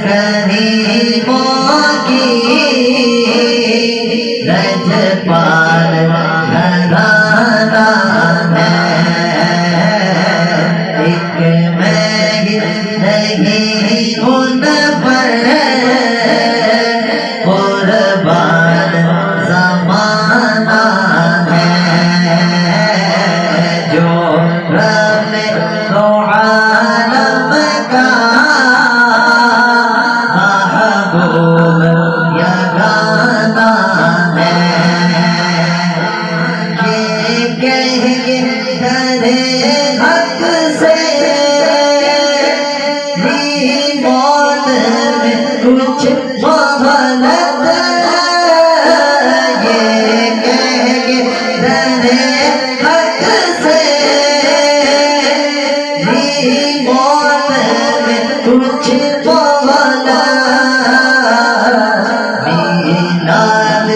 کریموں کی لجپال گھرانہ ہے، ایک میں نہیں ان پر قربان زمانہ ہے، جو رب دو عالم کا محبوب یگانہ ہے، یہ کہہ کے ڈرے حق سے موت میں کچھ مہلت، یہ کہہ کے ڈرے حق سے موت میں کچھ مہلت، میلاد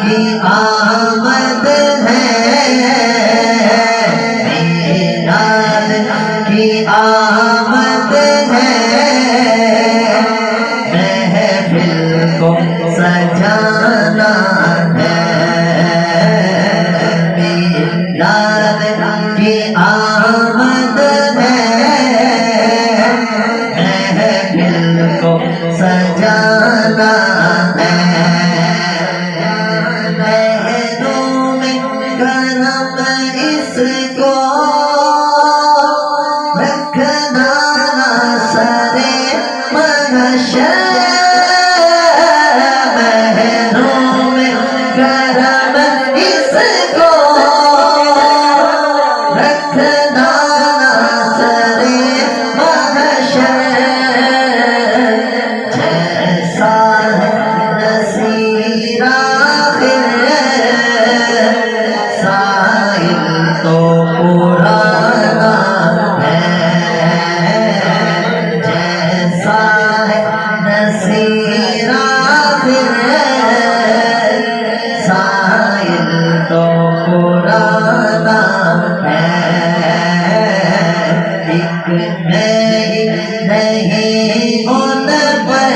کی آمد ہے، میلاد کی آمد ہے، محفل کو سجانا ہے، میلاد کی آمد ہے، محفل کو سجانا ہے، لہروں میں کرم اس کو رکھنا نہ سرے محشر، لہروں میں کرم اس کو رکھنا نہ سرے محشر، جیسا ہے نصیر آخر سائل تو پرانا ہے، جیسا ہے نصیر آخر سائل تو پرانا ہے، ایک نہیں ان پر